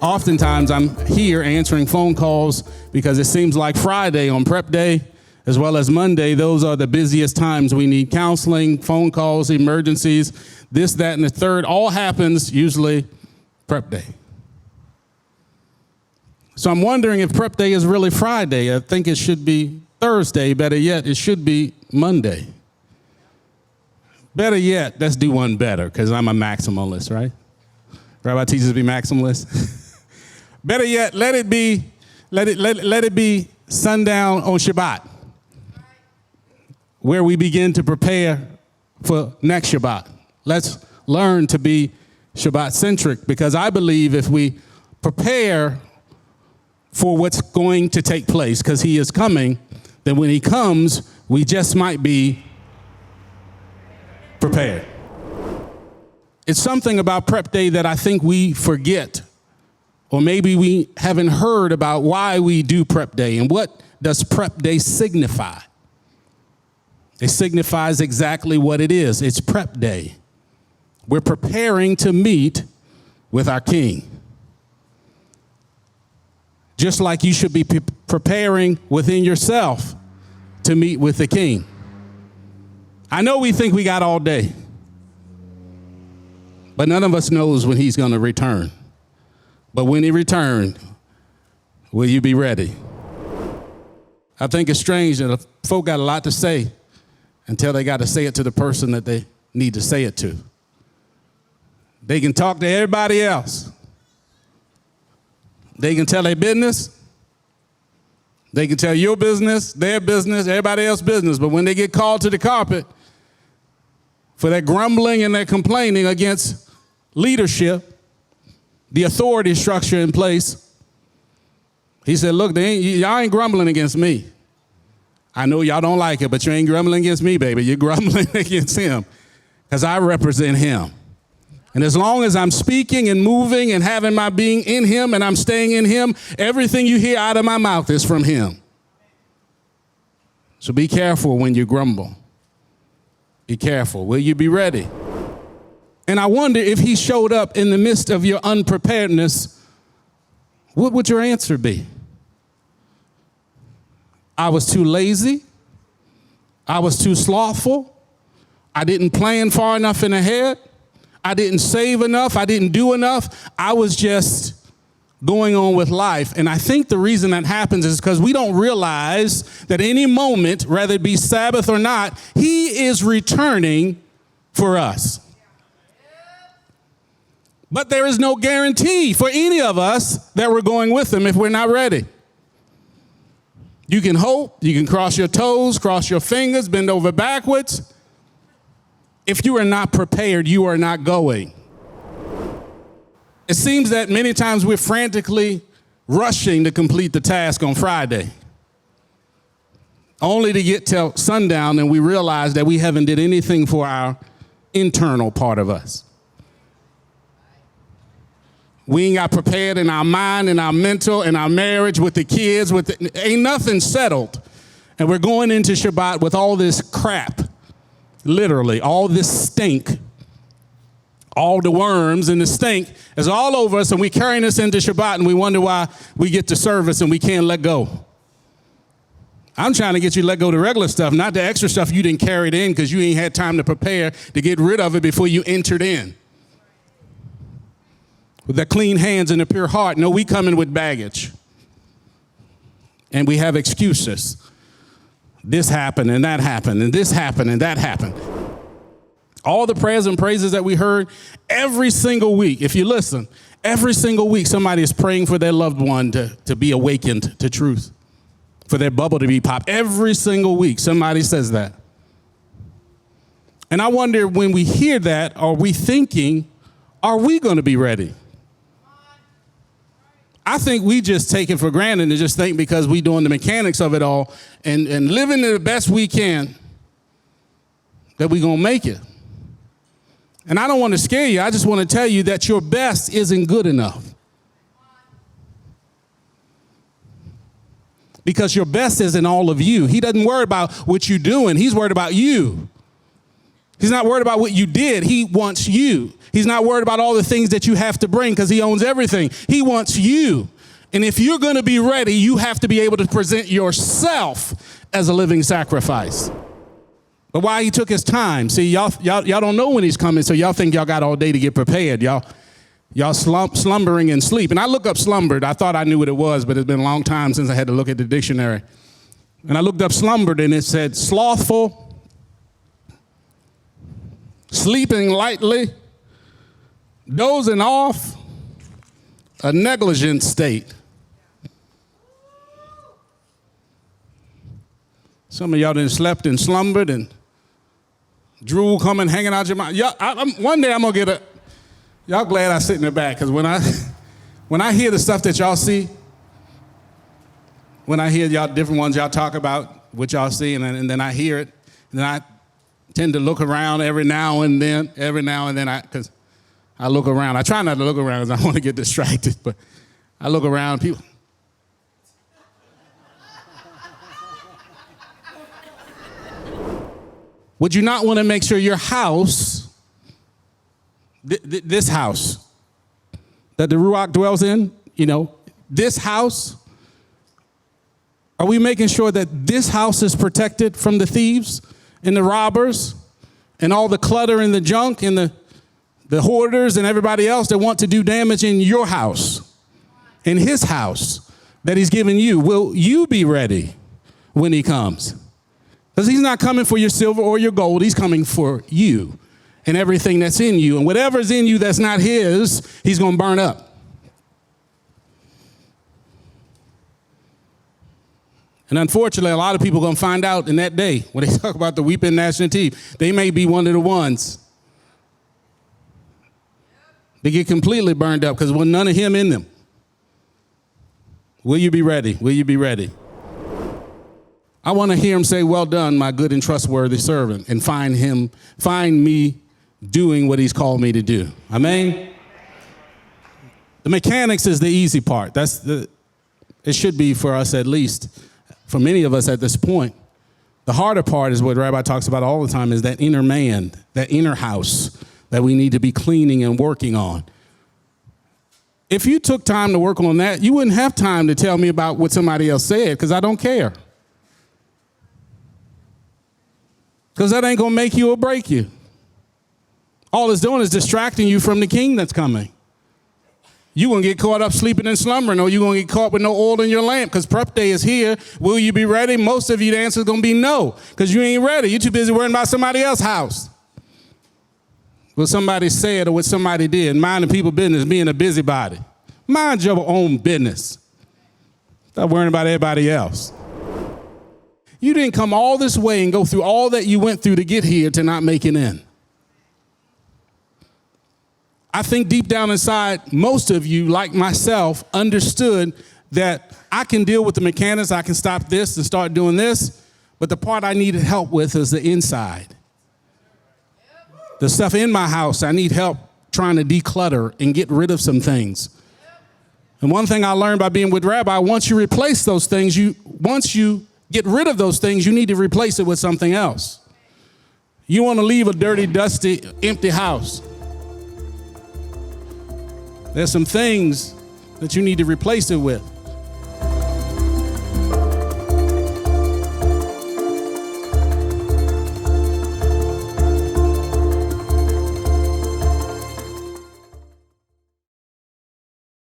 Oftentimes I'm here answering phone calls because it seems like Friday on prep day, as well as Monday, those are the busiest times. We need counseling, phone calls, emergencies, this, that, and the third. All happens usually prep day. So I'm wondering if prep day is really Friday. I think it should be Thursday. Better yet, it should be Monday. Better yet, let's do one better, because I'm a maximalist, right? Rabbi teaches me maximalist. Better yet, let it be sundown on Shabbat, where we begin to prepare for next Shabbat. Let's learn to be Shabbat-centric, because I believe if we prepare for what's going to take place, because he is coming, then when he comes, we just might be prepared. It's something about prep day that I think we forget, or maybe we haven't heard about why we do prep day. And what does prep day signify? It signifies exactly what it is. It's prep day. We're preparing to meet with our King. Just like you should be preparing within yourself to meet with the King. I know we think we got all day, but none of us knows when he's going to return. But when he returns, will you be ready? I think it's strange that folk got a lot to say until they got to say it to the person that they need to say it to. They can talk to everybody else. They can tell their business. They can tell your business, their business, everybody else's business. But when they get called to the carpet for their grumbling and their complaining against leadership, the authority structure in place, he said, look, y'all ain't grumbling against me. I know y'all don't like it, but you ain't grumbling against me, baby. You're grumbling against him, because I represent him. And as long as I'm speaking and moving and having my being in him and I'm staying in him, everything you hear out of my mouth is from him. So be careful when you grumble. Be careful. Will you be ready? And I wonder, if he showed up in the midst of your unpreparedness, what would your answer be? I was too lazy. I was too slothful. I didn't plan far enough in ahead. I didn't save enough. I didn't do enough. I was just going on with life. And I think the reason that happens is because we don't realize that any moment, whether it be Sabbath or not, he is returning for us. But there is no guarantee for any of us that we're going with him if we're not ready. You can hope, you can cross your toes, cross your fingers, bend over backwards. If you are not prepared, you are not going. It seems that many times we're frantically rushing to complete the task on Friday, only to get till sundown and we realize that we haven't did anything for our internal part of us. We ain't got prepared in our mind, in our mental, in our marriage, with the kids, ain't nothing settled. And we're going into Shabbat with all this crap, literally, all this stink, all the worms and the stink is all over us, and we're carrying this into Shabbat, and we wonder why we get to service and we can't let go. I'm trying to get you to let go of the regular stuff, not the extra stuff you didn't carry it in because you ain't had time to prepare to get rid of it before you entered in. With the clean hands and a pure heart. No, we come in with baggage. And we have excuses. This happened and that happened and this happened and that happened. All the prayers and praises that we heard every single week, if you listen, every single week somebody is praying for their loved one to be awakened to truth, for their bubble to be popped. Every single week somebody says that. And I wonder, when we hear that, are we thinking, are we going to be ready? I think we just take it for granted and just think because we doing the mechanics of it all and living the best we can that we going to make it. And I don't want to scare you. I just want to tell you that your best isn't good enough. Because your best isn't all of you. He doesn't worry about what you're doing. He's worried about you. He's not worried about what you did. He wants you. He's not worried about all the things that you have to bring because he owns everything. He wants you. And if you're going to be ready, you have to be able to present yourself as a living sacrifice. But why he took his time? See, y'all don't know when he's coming, so y'all think y'all got all day to get prepared. Y'all slumbering and sleep. And I look up slumbered. I thought I knew what it was, but it's been a long time since I had to look at the dictionary. And I looked up slumbered, and it said slothful, sleeping lightly, dozing off, a negligent state. Some of y'all done slept and slumbered and drool coming, hanging out your mouth. One day I'm going to get y'all glad I sit in the back, because when I hear the stuff that y'all see, when I hear y'all different ones y'all talk about, what y'all see, and then I hear it, and then I tend to look around every now and then, because I look around. I try not to look around because I want to get distracted, but I look around, people. Would you not want to make sure your house, this house that the Ruach dwells in, this house, are we making sure that this house is protected from the thieves and the robbers and all the clutter and the junk and the hoarders and everybody else that want to do damage in your house, in his house that he's given you? Will you be ready when he comes? Because he's not coming for your silver or your gold. He's coming for you and everything that's in you. And whatever's in you that's not his, he's going to burn up. And unfortunately, a lot of people are going to find out in that day when they talk about the weeping, gnashing of teeth. They may be one of the ones. They get completely burned up because there's none of him in them. Will you be ready? Will you be ready? I want to hear him say, well done, my good and trustworthy servant, and find me doing what he's called me to do. Amen? The mechanics is the easy part. It should be for us, at least, for many of us at this point. The harder part is what Rabbi talks about all the time, is that inner man, that inner house that we need to be cleaning and working on. If you took time to work on that, you wouldn't have time to tell me about what somebody else said, because I don't care. Because that ain't going to make you or break you. All it's doing is distracting you from the king that's coming. You're going to get caught up sleeping and slumbering, or you're going to get caught with no oil in your lamp, because prep day is here. Will you be ready? Most of you, the answer is going to be no, because you ain't ready. You're too busy worrying about somebody else's house. What somebody said or what somebody did. Minding people's business, being a busybody. Mind your own business. Stop worrying about everybody else. You didn't come all this way and go through all that you went through to get here to not make it in. I think deep down inside, most of you, like myself, understood that I can deal with the mechanics. I can stop this and start doing this. But the part I needed help with is the inside. The stuff in my house, I need help trying to declutter and get rid of some things. And one thing I learned by being with Rabbi, once you replace those things, once you get rid of those things, you need to replace it with something else. You want to leave a dirty, dusty, empty house. There's some things that you need to replace it with.